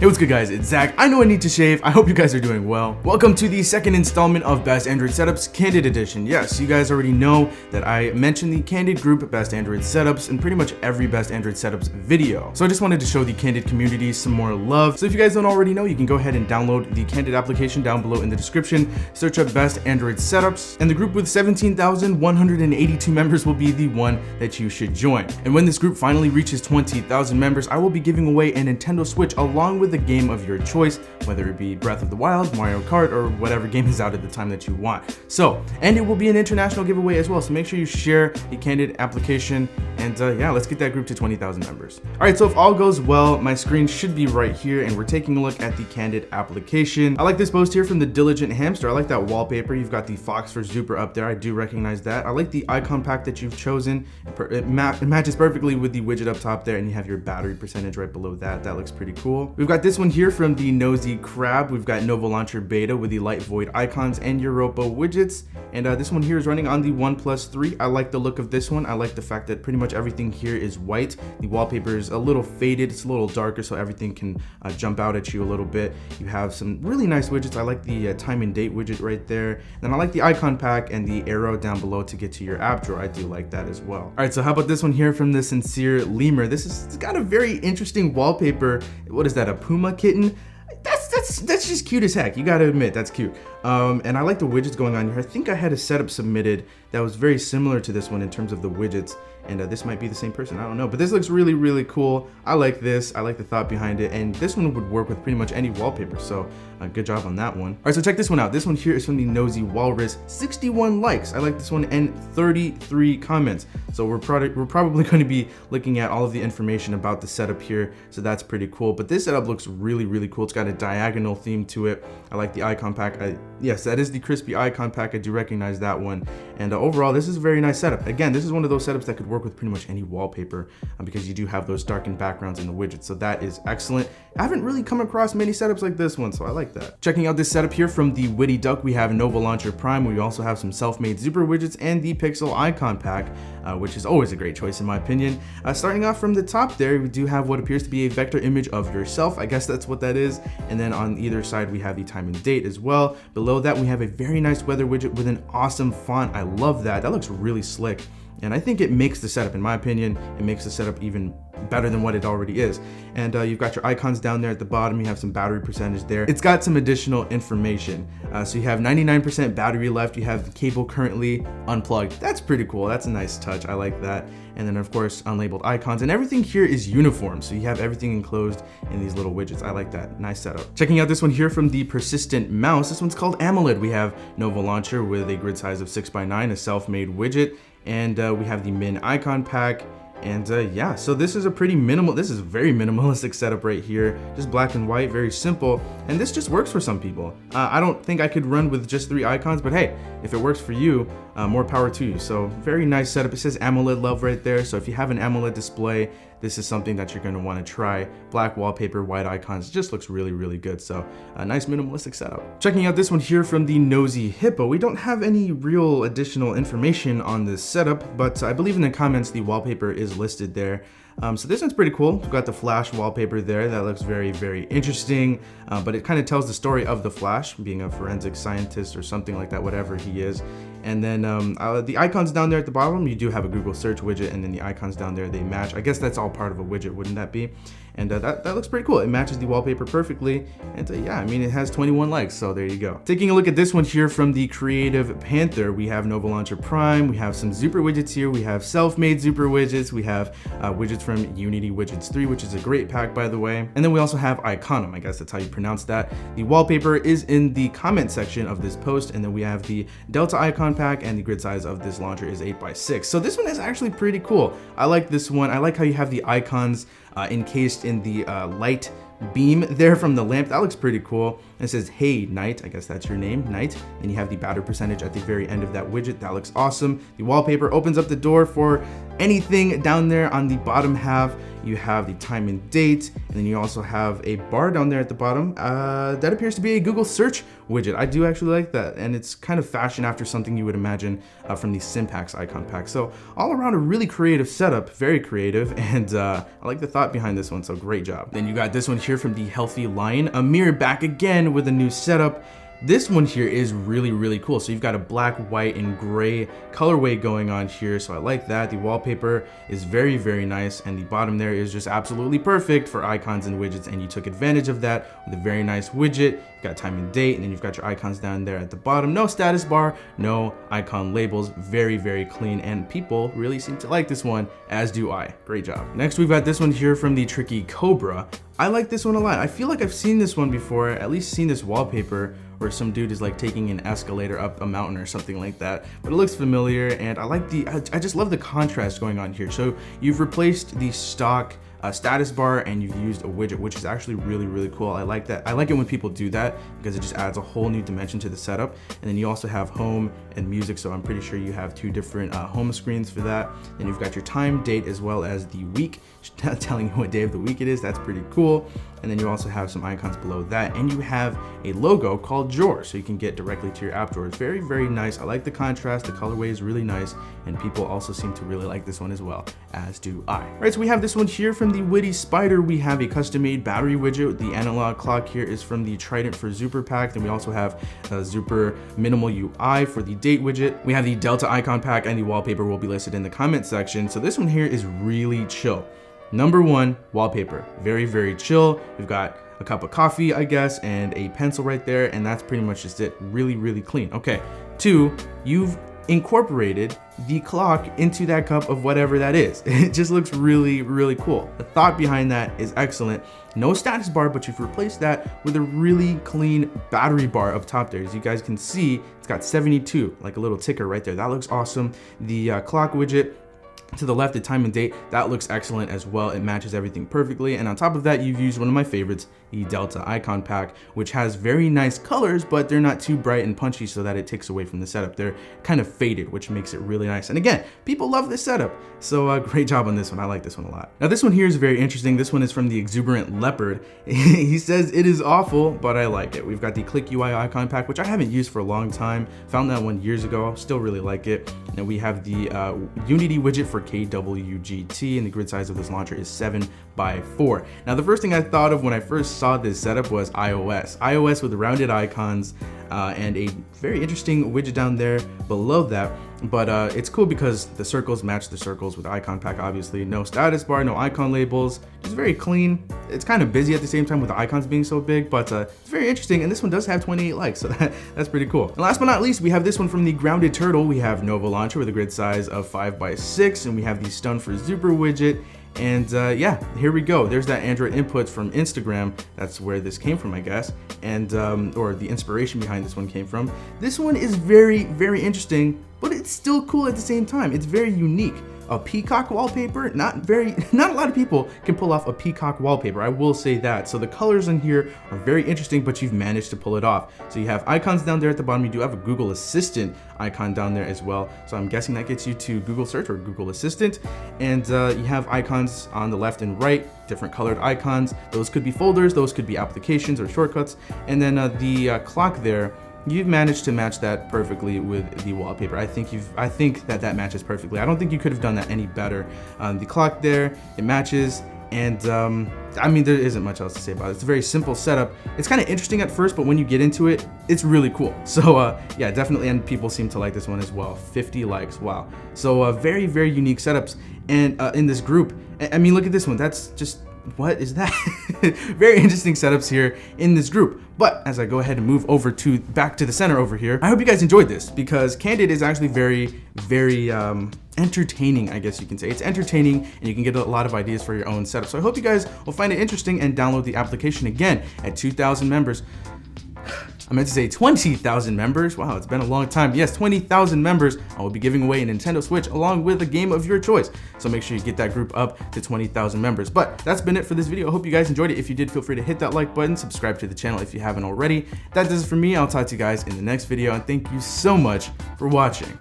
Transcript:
Hey, what's good guys, it's Zach. I know I need to shave. I hope you guys are doing well. Welcome to the second installment of Best Android Setups Candid Edition. Yes, you guys already know that I mentioned the Candid group Best Android Setups in pretty much every Best Android Setups video. So I just wanted to show the Candid community some more love. So if you guys don't already know, you can go ahead and download the Candid application down below in the description. Search up Best Android Setups, and the group with 17,182 members will be the one that you should join. And when this group finally reaches 20,000 members, I will be giving away a Nintendo Switch along with the game of your choice, whether it be Breath of the Wild, Mario Kart, or whatever game is out at the time that you want. So, and it will be an international giveaway as well, so make sure you share the Candid application, and yeah, let's get that group to 20,000 members. Alright, so if all goes well, my screen should be right here, and we're taking a look at the Candid application. I like this post here from the Diligent Hamster. I like that wallpaper. You've got the Fox for Zuper up there. I do recognize that. I like the icon pack that you've chosen. It matches perfectly with the widget up top there, and you have your battery percentage right below that. That looks pretty cool. We've got this one here from the Nosy Crab. We've got Nova Launcher Beta with the light void icons and Europa widgets. And this one here is running on the OnePlus 3. I like the look of this one. I like the fact that pretty much everything here is white. The wallpaper is a little faded. It's a little darker, so everything can jump out at you a little bit. You have some really nice widgets. I like the time and date widget right there. Then I like the icon pack and the arrow down below to get to your app drawer. I do like that as well. All right, so how about this one here from the Sincere Lemur? It's got a very interesting wallpaper. What is that, a puma kitten? That's just cute as heck. You gotta admit, that's cute. And I like the widgets going on here. I think I had a setup submitted that was very similar to this one in terms of the widgets, and this might be the same person, I don't know, but this looks really, really cool. I like this. I like the thought behind it, and this one would work with pretty much any wallpaper, so good job on that one. All right, so check this one out. This one here is from the Nosy Walrus. 61 likes. I like this one, and 33 comments. So we're probably going to be looking at all of the information about the setup here, so that's pretty cool. But this setup looks really, really cool. It's got a diagonal theme to it. I like the icon pack. Yes, that is the crispy icon pack. I do recognize that one. And overall, this is a very nice setup. Again, this is one of those setups that could work with pretty much any wallpaper because you do have those darkened backgrounds in the widgets. So that is excellent. I haven't really come across many setups like this one, so I like that. Checking out this setup here from the Witty Duck, we have Nova Launcher Prime. We also have some self-made Zuper widgets and the Pixel icon pack, which is always a great choice in my opinion. Starting off from the top there, we do have what appears to be a vector image of yourself. I guess that's what that is. And then on either side, we have the time and date as well. Below that, we have a very nice weather widget with an awesome font. I love that. That looks really slick. And I think it makes the setup, in my opinion, it makes the setup even better than what it already is. And you've got your icons down there at the bottom. You have some battery percentage there. It's got some additional information. So you have 99% battery left. You have the cable currently unplugged. That's pretty cool. That's a nice touch. I like that. And then of course, unlabeled icons, and everything here is uniform. So you have everything enclosed in these little widgets. I like that. Nice setup. Checking out this one here from the Persistent Mouse. This one's called AMOLED. We have Nova Launcher with a grid size of 6x9, a self-made widget. And we have the Min icon pack. And yeah, so this is a very minimalistic setup right here. Just black and white, very simple. And this just works for some people. I don't think I could run with just 3 icons, but hey, if it works for you, more power to you. So very nice setup. It says AMOLED love right there. So if you have an AMOLED display, this is something that you're going to want to try. Black wallpaper, white icons, it just looks really, really good. So a nice minimalistic setup. Checking out this one here from the Nosy Hippo. We don't have any real additional information on this setup, but I believe in the comments the wallpaper is listed there. So this one's pretty cool. We've got the Flash wallpaper there. That looks very, very interesting, but it kind of tells the story of the Flash being a forensic scientist or something like that, whatever he is. And then the icons down there at the bottom, you do have a Google search widget, and then the icons down there, they match. I guess that's all part of a widget, wouldn't that be? And that looks pretty cool. It matches the wallpaper perfectly. And yeah, I mean, it has 21 likes, so there you go. Taking a look at this one here from the Creative Panther, we have Nova Launcher Prime. We have some Zuper widgets here. We have self-made Zuper widgets. We have widgets from Unity Widgets 3, which is a great pack, by the way. And then we also have Iconum. I guess that's how you pronounce that. The wallpaper is in the comment section of this post. And then we have the Delta icon pack, and the grid size of this launcher is 8x6. So this one is actually pretty cool. I like this one. I like how you have the icons encased in the light beam there from the lamp. That looks pretty cool. And it says, hey, Knight. I guess that's your name, Knight. And you have the battery percentage at the very end of that widget. That looks awesome. The wallpaper opens up the door for anything down there on the bottom half. You have the time and date, and then you also have a bar down there at the bottom. That appears to be a Google search widget. I do actually like that, and it's kind of fashioned after something you would imagine from the Syntax icon pack. So all around a really creative setup, very creative, and I like the thought behind this one, so great job. Then you got this one here from the Healthy Lion, a mirror back again with a new setup. This one here is really, really cool. So you've got a black, white, and gray colorway going on here. So I like that. The wallpaper is very, very nice. And the bottom there is just absolutely perfect for icons and widgets. And you took advantage of that with a very nice widget. You've got time and date, and then you've got your icons down there at the bottom. No status bar, no icon labels. Very, very clean. And people really seem to like this one, as do I. Great job. Next, we've got this one here from the Tricky Cobra. I like this one a lot. I feel like I've seen this one before, at least seen this wallpaper where some dude is like taking an escalator up a mountain or something like that, but it looks familiar, and I like I just love the contrast going on here. So you've replaced the stock status bar and you've used a widget, which is actually really, really cool. I like that. I like it when people do that because it just adds a whole new dimension to the setup. And then you also have home and music, so I'm pretty sure you have two different home screens for that. Then you've got your time, date, as well as the week, telling you what day of the week it is. That's pretty cool. And then you also have some icons below that, and you have a logo called Drawer, so you can get directly to your app drawer. It's very, very nice. I like the contrast. The colorway is really nice, and people also seem to really like this one as well, as do I. All right, so we have this one here from the Witty Spider. We have a custom-made battery widget. The analog clock here is from the Trident for Zooper pack. Then we also have Zooper Minimal UI for the date widget. We have the Delta icon pack, and the wallpaper will be listed in the comment section. So this one here is really chill. Number one, wallpaper. Very, very chill. We've got a cup of coffee, I guess, and a pencil right there, and that's pretty much just it. Really, really clean. Okay, two, you've incorporated the clock into that cup of whatever that is. It just looks really, really cool. The thought behind that is excellent. No status bar, but you've replaced that with a really clean battery bar up top there. As you guys can see, it's got 72, like a little ticker right there. That looks awesome. The clock widget to the left, the time and date, that looks excellent as well. It matches everything perfectly. And on top of that, you've used one of my favorites, the Delta icon pack, which has very nice colors, but they're not too bright and punchy so that it takes away from the setup. They're kind of faded, which makes it really nice. And again, people love this setup. So great job on this one. I like this one a lot. Now this one here is very interesting. This one is from the Exuberant Leopard. He says it is awful, but I like it. We've got the Click UI icon pack, which I haven't used for a long time. Found that one years ago. Still really like it. And we have the Unity widget for KWGT, and the grid size of this launcher is 7x4. Now the first thing I thought of when I first saw this setup was iOS with rounded icons and a very interesting widget down there below that. But it's cool because the circles match the circles with the icon pack, obviously. No status bar, no icon labels, just very clean. It's kind of busy at the same time with the icons being so big, but it's very interesting. And this one does have 28 likes, so that's pretty cool. And last but not least, we have this one from the Grounded Turtle. We have Nova Launcher with a grid size of 5x6, and we have the Stun for Zooper widget. And yeah, here we go. There's that Android inputs from Instagram. That's where this came from, I guess. And or the inspiration behind this one came from. This one is very, very interesting, but it's still cool at the same time. It's very unique. A peacock wallpaper, not a lot of people can pull off a peacock wallpaper, I will say that. So the colors in here are very interesting, but you've managed to pull it off. So you have icons down there at the bottom. You do have a Google Assistant icon down there as well. So I'm guessing that gets you to Google Search or Google Assistant. And you have icons on the left and right, different colored icons. Those could be folders, those could be applications or shortcuts. And then the clock there, you've managed to match that perfectly with the wallpaper. I think that matches perfectly. I don't think you could have done that any better. The clock there, it matches, and I mean, there isn't much else to say about it. It's a very simple setup. It's kind of interesting at first, but when you get into it, it's really cool. So yeah, definitely, and people seem to like this one as well. 50 likes, wow. So very, very unique setups, and in this group, I mean, look at this one. That's just, what is that? Very interesting setups here in this group. But as I go ahead and move over back to the center over here, I hope you guys enjoyed this, because Candid is actually very, very entertaining, I guess you can say. It's entertaining, and you can get a lot of ideas for your own setup. So I hope you guys will find it interesting and download the application. Again, at 2,000 members. I meant to say 20,000 members. Wow, it's been a long time. Yes, 20,000 members. I will be giving away a Nintendo Switch along with a game of your choice. So make sure you get that group up to 20,000 members. But that's been it for this video. I hope you guys enjoyed it. If you did, feel free to hit that like button, subscribe to the channel if you haven't already. That does it for me. I'll talk to you guys in the next video, and thank you so much for watching.